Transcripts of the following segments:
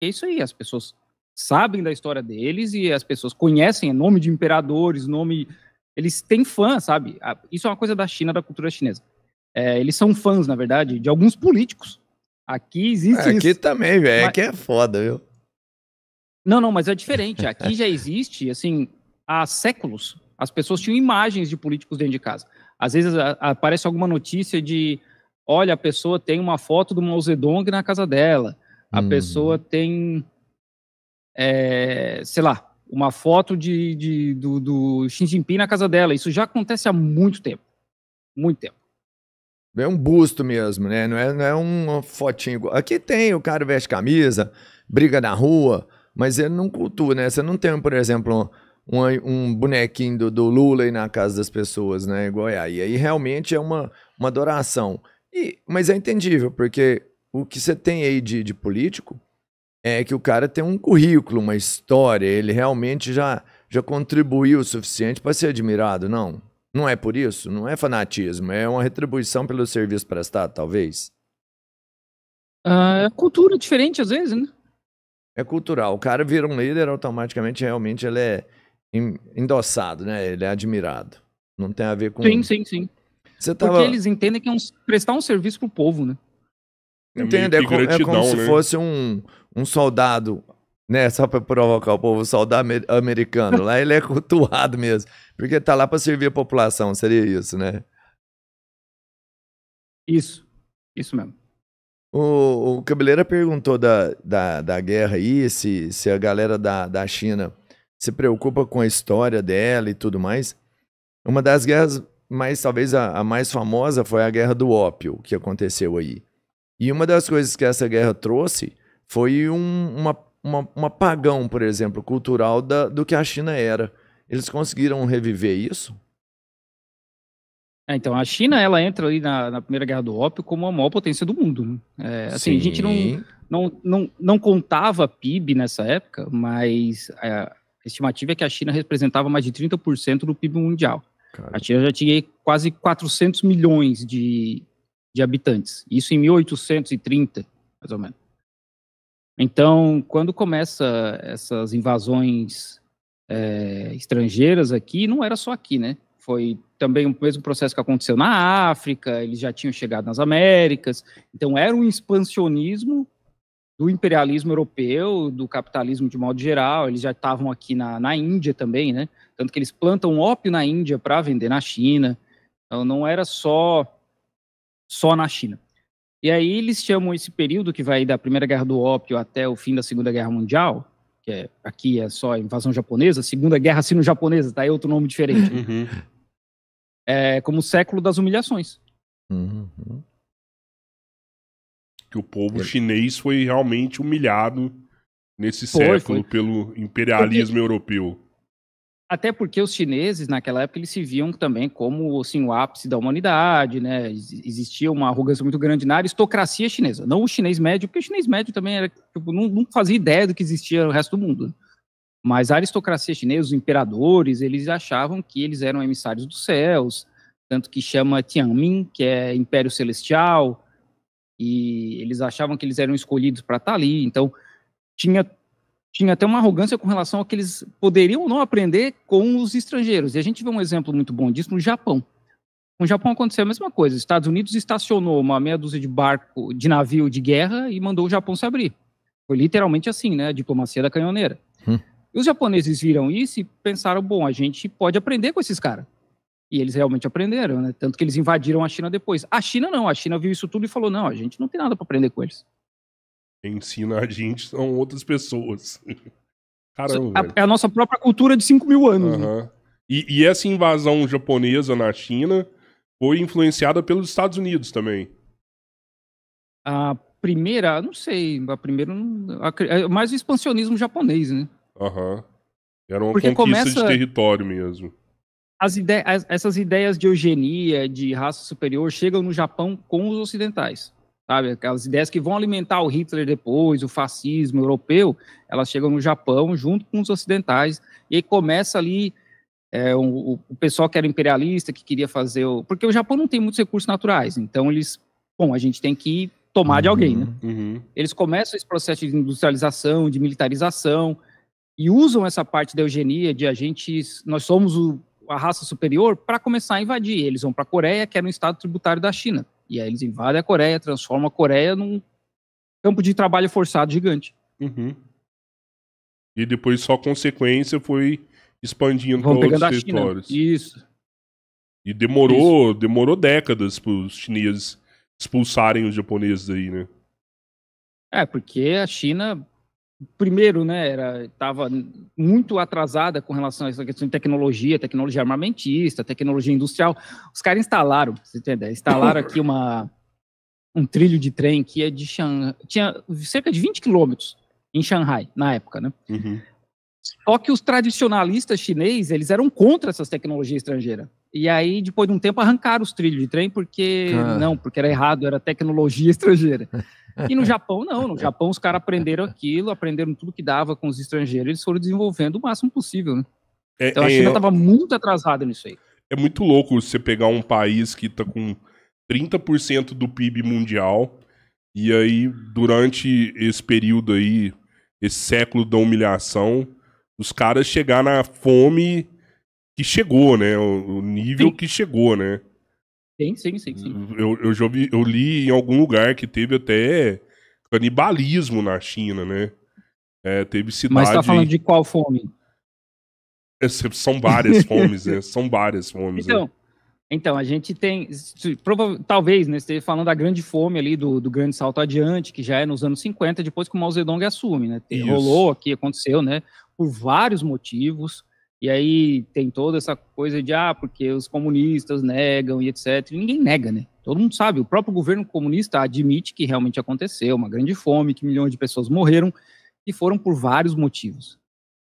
É isso aí, as pessoas sabem da história deles e as pessoas conhecem o nome de imperadores, eles têm fã, sabe? Isso é uma coisa da China, da cultura chinesa. Eles são fãs, na verdade, de alguns políticos. Aqui existe Aqui isso. também, velho. Mas... Aqui é foda, viu? Não, mas é diferente. Aqui já existe, assim, há séculos. As pessoas tinham imagens de políticos dentro de casa. Às vezes aparece alguma notícia de, olha, a pessoa tem uma foto do Mao Zedong na casa dela. A pessoa tem, sei lá, uma foto do Xi Jinping na casa dela. Isso já acontece há muito tempo. Muito tempo. É um busto mesmo, né? Não é uma fotinho. Aqui tem, o cara veste camisa, briga na rua, mas ele não cultua, né? Você não tem, por exemplo, um bonequinho do Lula aí na casa das pessoas, né? Igual aí. Aí realmente é uma adoração. Mas é entendível, porque o que você tem aí de político é que o cara tem um currículo, uma história, ele realmente já contribuiu o suficiente para ser admirado, não? Não é por isso? Não é fanatismo, é uma retribuição pelo serviço prestado, talvez? É cultura diferente, às vezes, né? É cultural. O cara vira um líder, automaticamente, realmente, ele é endossado, né? Ele é admirado. Não tem a ver com... Sim. Porque eles entendem que é prestar um serviço pro povo, né? Entendo, é como se fosse um soldado, né? Só para provocar o povo, um soldado americano. Lá ele é cultuado mesmo, porque tá lá para servir a população, seria isso, né? Isso mesmo. O Cabeleira perguntou da guerra aí, se a galera da China se preocupa com a história dela e tudo mais. Uma das guerras, talvez a mais famosa, foi a Guerra do Ópio, que aconteceu aí. E uma das coisas que essa guerra trouxe foi um apagão, por exemplo, cultural do que a China era. Eles conseguiram reviver isso? Então, a China, ela entra ali na Primeira Guerra do Ópio como a maior potência do mundo. Assim, a gente não contava PIB nessa época, mas a estimativa é que a China representava mais de 30% do PIB mundial. Cara. A China já tinha quase 400 milhões de habitantes. Isso em 1830, mais ou menos. Então, quando começa essas invasões estrangeiras aqui, não era só aqui, né? Foi também o mesmo processo que aconteceu na África, eles já tinham chegado nas Américas. Então, era um expansionismo do imperialismo europeu, do capitalismo de modo geral. Eles já estavam aqui na Índia também, né? Tanto que eles plantam ópio na Índia para vender na China. Então, não era só na China. E aí eles chamam esse período que vai da Primeira Guerra do Ópio até o fim da Segunda Guerra Mundial, que aqui é só a invasão japonesa, Segunda Guerra Sino-Japonesa, tá aí outro nome diferente. Como o século das humilhações. Que o povo chinês foi realmente humilhado nesse século pelo imperialismo europeu. Até porque os chineses, naquela época, eles se viam também como assim, o ápice da humanidade, né? Existia uma arrogância muito grande na aristocracia chinesa. Não o chinês médio, porque o chinês médio também era, tipo, não fazia ideia do que existia no resto do mundo. Mas a aristocracia chinesa, os imperadores, eles achavam que eles eram emissários dos céus, tanto que chama Tianmin, que é Império Celestial, e eles achavam que eles eram escolhidos para estar ali. Então, tinha até uma arrogância com relação a que eles poderiam ou não aprender com os estrangeiros. E a gente vê um exemplo muito bom disso no Japão. No Japão aconteceu a mesma coisa. Os Estados Unidos estacionou uma meia dúzia de navio de guerra e mandou o Japão se abrir. Foi literalmente assim, né? A diplomacia da canhoneira. E os japoneses viram isso e pensaram, bom, a gente pode aprender com esses caras. E eles realmente aprenderam, né? Tanto que eles invadiram a China depois. A China não. A China viu isso tudo e falou, não, a gente não tem nada para aprender com eles. Quem ensina a gente são outras pessoas. Caramba, é a nossa própria cultura de 5.000 anos. Né? E essa invasão japonesa na China foi influenciada pelos Estados Unidos também? A primeira, não sei. A primeira, mais o expansionismo japonês, né? Era uma conquista de território mesmo. Essas ideias de eugenia, de raça superior, chegam no Japão com os ocidentais. Sabe, aquelas ideias que vão alimentar o Hitler depois, o fascismo europeu, elas chegam no Japão junto com os ocidentais, e aí começa ali o pessoal que era imperialista, que queria fazer... Porque o Japão não tem muitos recursos naturais, então eles... Bom, a gente tem que tomar de alguém, né? Eles começam esse processo de industrialização, de militarização, e usam essa parte da eugenia, de nós somos a raça superior, para começar a invadir. Eles vão para a Coreia, que era um estado tributário da China. E aí eles invadem a Coreia, transformam a Coreia num campo de trabalho forçado gigante. E depois, só consequência, foi expandindo para outros territórios. Isso. E demorou décadas para os chineses expulsarem os japoneses aí, né? Porque a China, primeiro, né, estava muito atrasada com relação a essa questão de tecnologia armamentista, tecnologia industrial. Os caras instalaram, pra você entender, aqui um trilho de trem que é de Shanghai, tinha cerca de 20 quilômetros em Shanghai, na época, né? Só que os tradicionalistas chineses, eles eram contra essas tecnologias estrangeiras. E aí, depois de um tempo, arrancaram os trilhos de trem, porque era errado, era tecnologia estrangeira. E no Japão, não. No Japão, os caras aprenderam aquilo, aprenderam tudo que dava com os estrangeiros, eles foram desenvolvendo o máximo possível, né? Então a China estava muito atrasada nisso aí. É muito louco você pegar um país que está com 30% do PIB mundial, e aí, durante esse período aí, esse século da humilhação, os caras chegar na fome que chegou, né? O nível que chegou, né? Sim. Eu li em algum lugar que teve até canibalismo na China, né? Teve cidade... Mas tá falando de qual fome? São várias fomes, né? São várias fomes. Então, a gente tem... Talvez, né? Esteja falando da grande fome ali, do grande salto adiante, que já é nos anos 50, depois que o Mao Zedong assume, né? Rolou aqui, aconteceu, né? Por vários motivos. E aí tem toda essa coisa de, porque os comunistas negam e etc. E ninguém nega, né? Todo mundo sabe, o próprio governo comunista admite que realmente aconteceu uma grande fome, que milhões de pessoas morreram, e foram por vários motivos.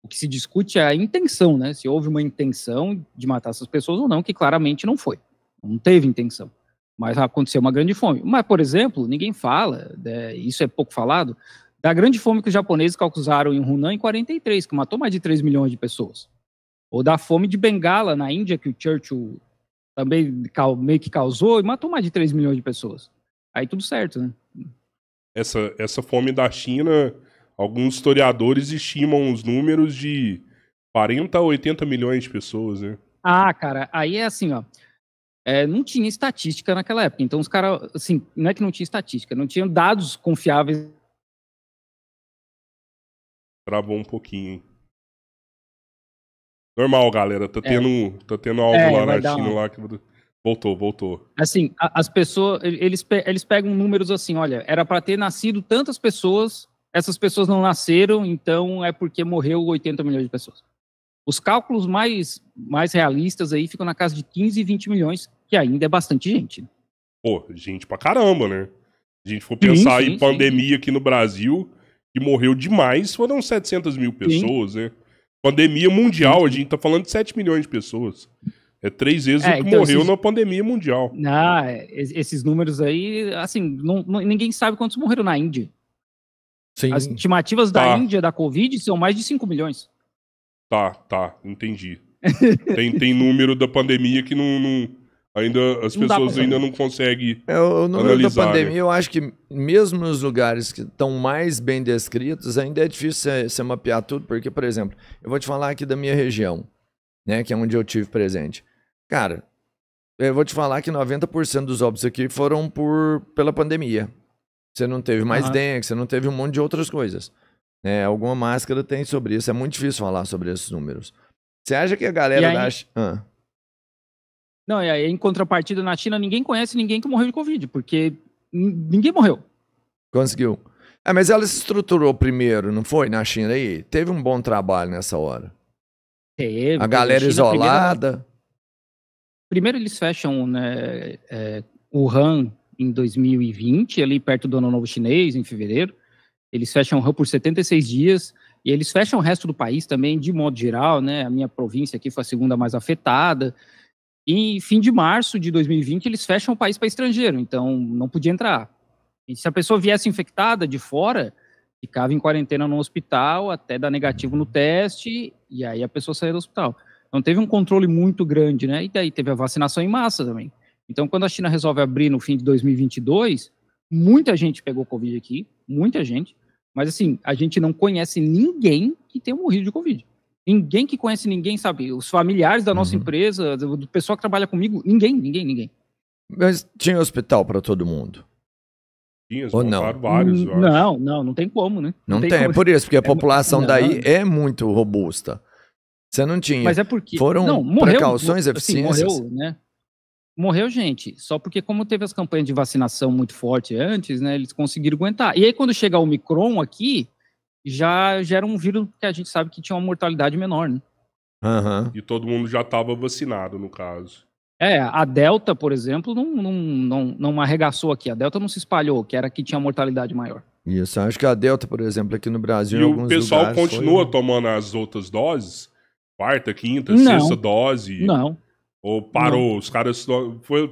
O que se discute é a intenção, né? Se houve uma intenção de matar essas pessoas ou não, que claramente não foi. Não teve intenção. Mas aconteceu uma grande fome. Mas, por exemplo, ninguém fala, isso é pouco falado, da grande fome que os japoneses causaram em Hunan em 43, que matou mais de 3 milhões de pessoas. Ou da fome de Bengala, na Índia, que o Churchill também meio que causou e matou mais de 3 milhões de pessoas. Aí tudo certo, né? Essa fome da China, alguns historiadores estimam os números de 40 a 80 milhões de pessoas, né? Cara, aí é assim, ó. Não tinha estatística naquela época. Então os caras, assim, não é que não tinha estatística, não tinham dados confiáveis. Travou um pouquinho, hein? Normal, galera. Tá tendo algo lá na China lá que... Voltou. Assim, as pessoas, eles pegam números assim, olha, era para ter nascido tantas pessoas, essas pessoas não nasceram, então é porque morreu 80 milhões de pessoas. Os cálculos mais realistas aí ficam na casa de 15 e 20 milhões, que ainda é bastante gente. Pô, gente pra caramba, né? Se a gente for pensar em pandemia aqui no Brasil, que morreu demais, foram 700 mil pessoas, né? Pandemia mundial, a gente tá falando de 7 milhões de pessoas. É 3 vezes o que morreu na pandemia mundial. Esses números aí, assim, ninguém sabe quantos morreram na Índia. Sim. As estimativas da Índia, da Covid, são mais de 5 milhões. Tá, entendi. tem número da pandemia que as pessoas ainda não conseguem o número analisar, da pandemia, né? eu acho que mesmo nos lugares que estão mais bem descritos, ainda é difícil você mapear tudo, porque, por exemplo, eu vou te falar aqui da minha região, né, que é onde eu tive presente. Cara, eu vou te falar que 90% dos óbitos aqui foram pela pandemia. Você não teve mais dengue, você não teve um monte de outras coisas. Alguma máscara tem sobre isso, é muito difícil falar sobre esses números. Você acha que a galera da... Não, e aí, em contrapartida, na China, ninguém conhece ninguém que morreu de Covid, porque ninguém morreu. Conseguiu. Mas ela se estruturou primeiro, não foi? Na China aí? Teve um bom trabalho nessa hora. Teve. A galera isolada. Primeiro eles fecham, né, Wuhan em 2020, ali perto do Ano Novo Chinês, em fevereiro. Eles fecham Wuhan por 76 dias. E eles fecham o resto do país também, de modo geral, né? A minha província aqui foi a segunda mais afetada. E em fim de março de 2020, eles fecham o país para estrangeiro, então não podia entrar. E se a pessoa viesse infectada de fora, ficava em quarentena no hospital até dar negativo no teste, e aí a pessoa saía do hospital. Então teve um controle muito grande, né? E daí teve a vacinação em massa também. Então quando a China resolve abrir no fim de 2022, Muita gente pegou Covid aqui, muita gente. Mas assim, a gente não conhece ninguém que tenha morrido de Covid. Ninguém que conhece ninguém, sabe? Os familiares da nossa empresa, do pessoal que trabalha comigo, ninguém. Mas tinha hospital para todo mundo? Tinha, ou não? Vários, não tem como, né? Não tem, é por isso, porque a população daí é muito robusta. Você não tinha. Mas é porque... Foram precauções, eficiências? Morreu, né? Morreu gente, só porque como teve as campanhas de vacinação muito forte antes, né, eles conseguiram aguentar. E aí quando chega o Omicron aqui, já era um vírus que a gente sabe que tinha uma mortalidade menor, né? E todo mundo já estava vacinado, no caso. A Delta, por exemplo, não arregaçou aqui. A Delta não se espalhou, que era que tinha mortalidade maior. Isso, acho que a Delta, por exemplo, aqui no Brasil, e em alguns lugares... E o pessoal continua tomando as outras doses? Quarta, quinta, sexta dose? Não. Ou parou? Os caras...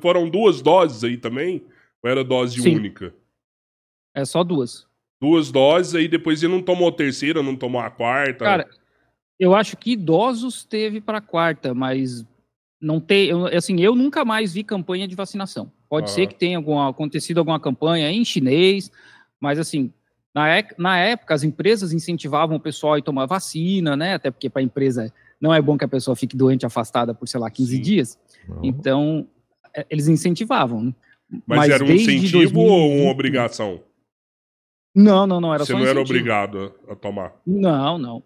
Foram 2 doses aí também? Ou era dose única? É só 2. 2 doses, aí depois ele não tomou a terceira, não tomou a quarta? Cara, eu acho que idosos teve para a quarta, mas... Não tem, eu nunca mais vi campanha de vacinação. Pode ser que tenha acontecido alguma campanha em chinês, mas assim, na época as empresas incentivavam o pessoal a tomar vacina, né? Até porque para a empresa não é bom que a pessoa fique doente, afastada por, sei lá, 15 dias. Então, eles incentivavam. Né? Mas era um incentivo ou uma obrigação? Não, era Você só não incentivo. Era obrigado a tomar? Não.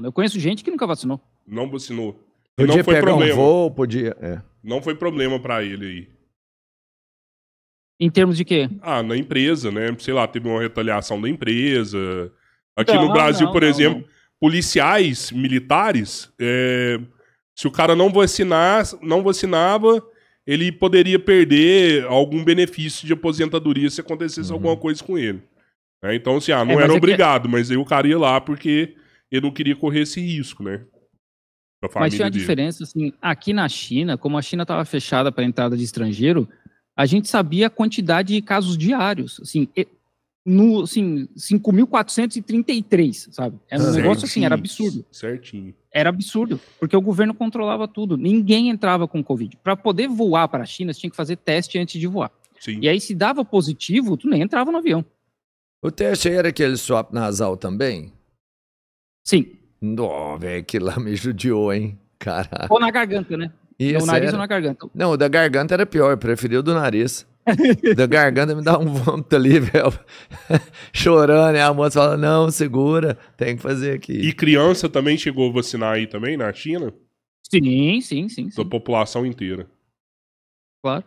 Eu conheço gente que nunca vacinou. Não vacinou. Podia não foi pegar problema. Um voo, podia... Não foi problema pra ele aí. Em termos de quê? Na empresa, né? Sei lá, teve uma retaliação da empresa. Aqui no Brasil, por exemplo, policiais militares, se o cara não vacinava, ele poderia perder algum benefício de aposentadoria se acontecesse alguma coisa com ele. Então, assim, não era obrigado, mas aí o cara ia lá porque ele não queria correr esse risco, né? Mas tinha uma diferença, assim, aqui na China, como a China estava fechada para a entrada de estrangeiro, a gente sabia a quantidade de casos diários, assim, 5.433, sabe? Era um negócio assim, era absurdo. Certinho. Era absurdo, porque o governo controlava tudo, ninguém entrava com Covid. Para poder voar para a China, você tinha que fazer teste antes de voar. Sim. E aí, se dava positivo, tu nem entrava no avião. O teste era aquele swap nasal também? Sim. Não, velho, aquilo lá me judiou, hein? Caraca. Ou na garganta, né? No nariz ou na garganta. Não, o da garganta era pior, eu preferi o do nariz. Da garganta me dá um vômito ali, velho. Chorando, e a moça fala, não, segura, tem que fazer aqui. E criança também chegou a vacinar aí também, na China? Sim. Da população inteira. Claro.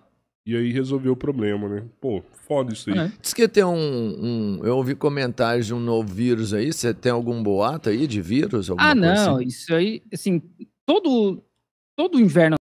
E aí resolveu o problema, né? Pô, foda isso aí. Diz que tem eu ouvi comentários de um novo vírus aí. Você tem algum boato aí de vírus? Alguma coisa não. assim? Isso aí, assim, todo inverno